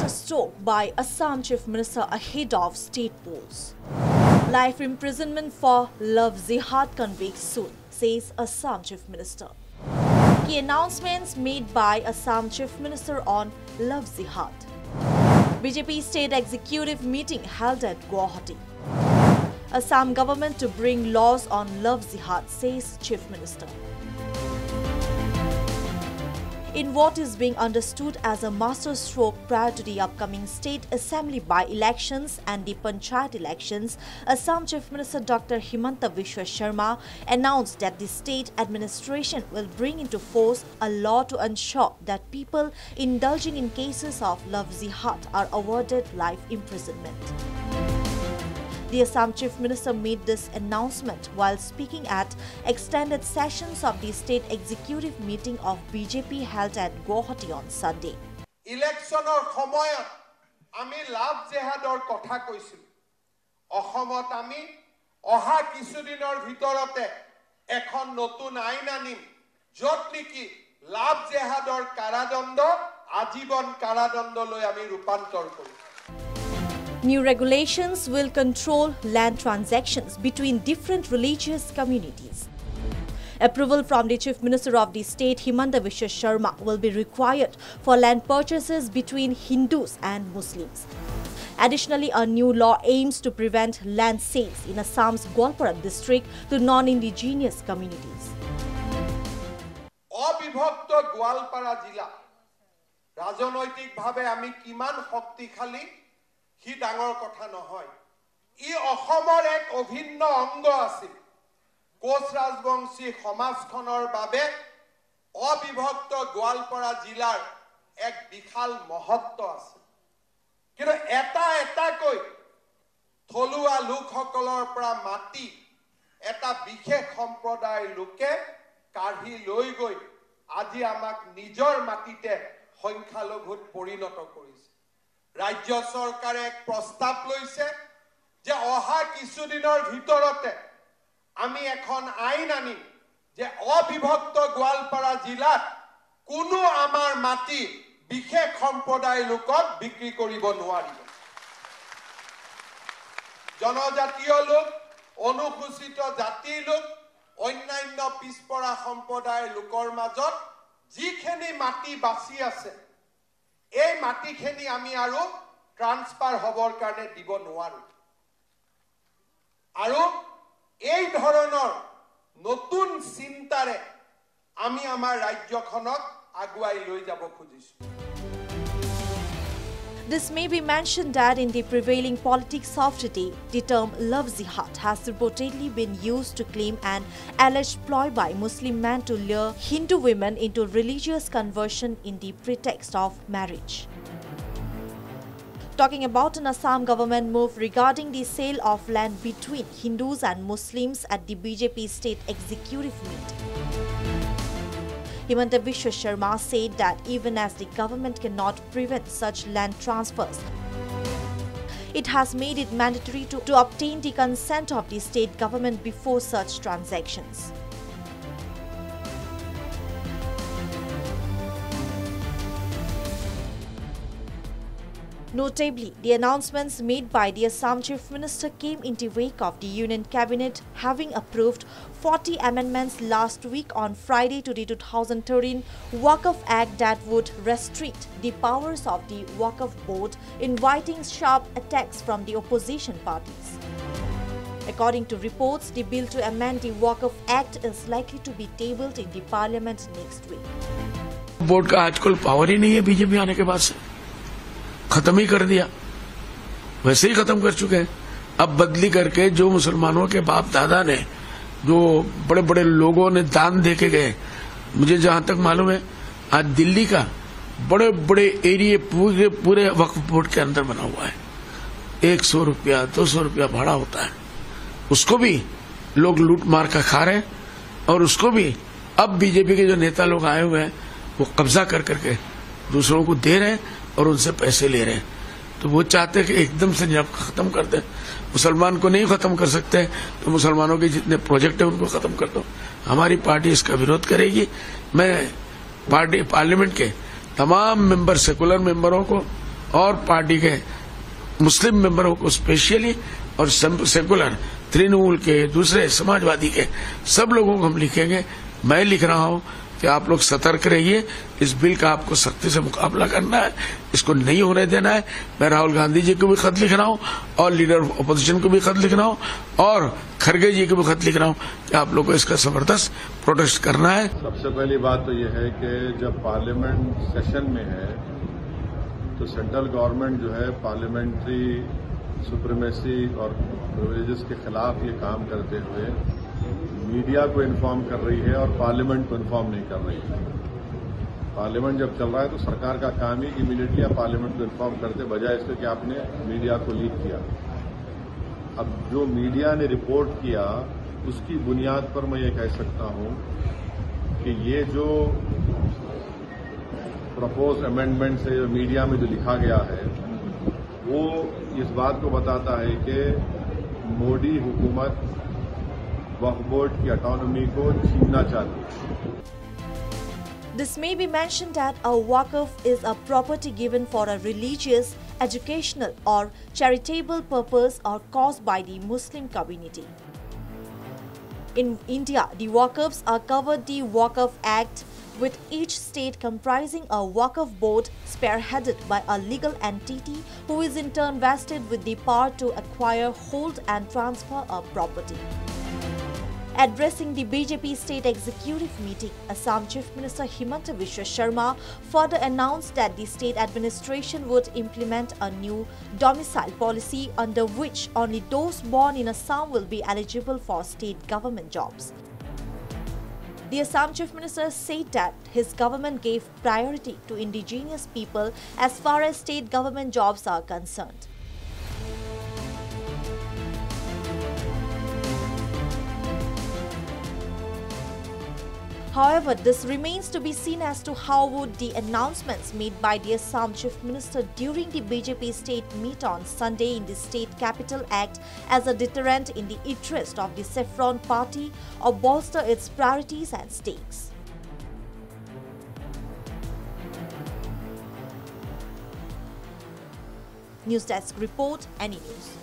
masterstroke by Assam Chief Minister ahead of state polls. Life imprisonment for love jihad convicts soon, says Assam Chief Minister. Key announcements made by Assam Chief Minister on love jihad. BJP State Executive meeting held at Guwahati. Assam government to bring laws on love jihad, says Chief Minister. In what is being understood as a masterstroke prior to the upcoming state assembly by-elections and the panchayat elections, Assam Chief Minister Dr. Himanta Biswa Sharma announced that the state administration will bring into force a law to ensure that people indulging in cases of love jihad are awarded life imprisonment. The Assam Chief Minister made this announcement while speaking at extended sessions of the State Executive meeting of BJP held at Guwahati on Sunday. Electionor khomoyat ami love jihador kotha koisil. Ohomot ami oha kisudinor bhitorote ekhon notun ain anim jot niki love jihador karadondo ajibon karadondo loi ami rupantor koru. New regulations will control land transactions between different religious communities. Approval from the Chief Minister of the state, Himanta Biswa Sharma, will be required for land purchases between Hindus and Muslims. Additionally, a new law aims to prevent land sales in Assam's Gwalpara district to non-indigenous communities. Obibhakta Gwalpara jila rajonoitik bhabe ami kiman shaktikhali hi dangor kotha nohoy. I Ohomor ek obhinno ongo asil. Koch Rajbongshi Samajkhonor babe obibhakta Gwalpara jilar ek bikhal mahotto asil. Kintu eta koi tholua lukhokolor pora mati eta bishekh samprodayer luke karhi loi goi aji amak nijor matite সংখ্যালঘুত পরিণত কৰিছে। রাজ্য সরকারে এক প্রস্তাব লইছে যে অহা কিছুদিনৰ ভিতৰতে আমি এখন আইন আনিম যে অবিভক্ত গোৱালপাৰা জিলাত কোনো আমাৰ মাটি বিশেষ সম্প্ৰদায় লোকক বিক্ৰী কৰিব নোৱাৰিব। জনজাতীয় লোক, অনুসূচিত জাতিৰ লোক, অন্যান্য পিছপৰা সম্প্ৰদায়ৰ লোকৰ মাজত যিখিনি মাটি বাছি আছে এই মাটিখিনি আমি আৰু ট্ৰান্সফাৰ হবৰ কাৰণে দিব নোৱাৰো। আৰু এই ধৰণৰ নতুন চিন্তাৰে আমি আমাৰ ৰাজ্যখনক আগুৱাই লৈ যাব খুজিছো। This may be mentioned that in the prevailing politics of today, the term love jihad has reportedly been used to claim an alleged ploy by Muslim men to lure Hindu women into religious conversion in the pretext of marriage. Talking about an Assam government move regarding the sale of land between Hindus and Muslims at the BJP State Executive meet, Himanta Biswa Sharma said that even as the government cannot prevent such land transfers, it has made it mandatory to obtain the consent of the state government before such transactions. Notably, the announcements made by the Assam Chief Minister came in the wake of the Union Cabinet having approved 40 amendments last week on Friday to the 2013 Waqf Act that would restrict the powers of the Waqf Board, inviting sharp attacks from the opposition parties. According to reports, the bill to amend the Waqf Act is likely to be tabled in the Parliament next week. Board का आजकल power ही नहीं है BJP आने के बाद से, खत्म ही कर दिया, वैसे ही खत्म कर चुके हैं। अब बदली करके जो मुसलमानों के बाप दादा ने, जो बड़े बड़े लोगों ने दान दे के गए, मुझे जहां तक मालूम है आज दिल्ली का बड़े बड़े एरिया पूरे वक्फ बोर्ड के अंदर बना हुआ है। 100 रुपया 200 रुपया भाड़ा होता है, उसको भी लोग लूट मार का खा रहे हैं। और उसको भी अब बीजेपी के जो नेता लोग आए हुए हैं वो कब्जा कर करके दूसरों को दे रहे हैं और उनसे पैसे ले रहे हैं। तो वो चाहते हैं कि एकदम से जब खत्म कर दें, मुसलमान को नहीं खत्म कर सकते तो मुसलमानों के जितने प्रोजेक्ट है उनको खत्म कर दो। हमारी पार्टी इसका विरोध करेगी। मैं पार्लियामेंट के तमाम मेंबर, सेकुलर मेंबरों को और पार्टी के मुस्लिम मेंबरों को स्पेशली और सेकुलर तृणमूल के दूसरे समाजवादी के सब लोगों को हम लिखेंगे। मैं लिख रहा हूं कि आप लोग सतर्क रहिए, इस बिल का आपको सख्ती से मुकाबला करना है, इसको नहीं होने देना है। मैं राहुल गांधी जी को भी खत लिख रहा हूं और लीडर ऑफ अपोजिशन को भी खत लिख रहा हूं और खड़गे जी को भी खत लिख रहा हूं कि आप लोगों को इसका जबरदस्त प्रोटेस्ट करना है। सबसे पहली बात तो यह है कि जब पार्लियामेंट सेशन में है तो सेंट्रल गवर्नमेंट जो है पार्लियामेंट्री सुप्रीमेसी और प्रिविलेजेस के खिलाफ ये काम करते हुए मीडिया को इन्फॉर्म कर रही है और पार्लियामेंट को इन्फॉर्म नहीं कर रही है। पार्लियामेंट जब चल रहा है तो सरकार का काम ही इमीडिएटली आप पार्लियामेंट को इन्फॉर्म करते, बजाय इसके कि आपने मीडिया को लीक किया। अब जो मीडिया ने रिपोर्ट किया उसकी बुनियाद पर मैं ये कह सकता हूं कि ये जो प्रपोज अमेंडमेंट से जो मीडिया में जो लिखा गया है वो इस बात को बताता है कि मोदी हुकूमत वक्फ बोर्ड की ऑटोनॉमी को छीनना चाहती है। This may be mentioned that a waqf is a property given for a religious, educational or charitable purpose or cause by the Muslim community. In India, the waqfs are covered the Waqf Act, with each state comprising a waqf board spearheaded by a legal entity who is in turn vested with the power to acquire, hold and transfer a property. Addressing the BJP state executive meeting, Assam Chief Minister Himanta Biswa Sharma further announced that the state administration would implement a new domicile policy under which only those born in Assam will be eligible for state government jobs. The Assam Chief Minister said that his government gave priority to indigenous people as far as state government jobs are concerned. However, this remains to be seen as to how would the announcements made by the Assam Chief Minister during the BJP state meet on Sunday in the state capital act as a deterrent in the interest of the Saffron party or bolster its priorities and stakes. News Desk Report, Any News.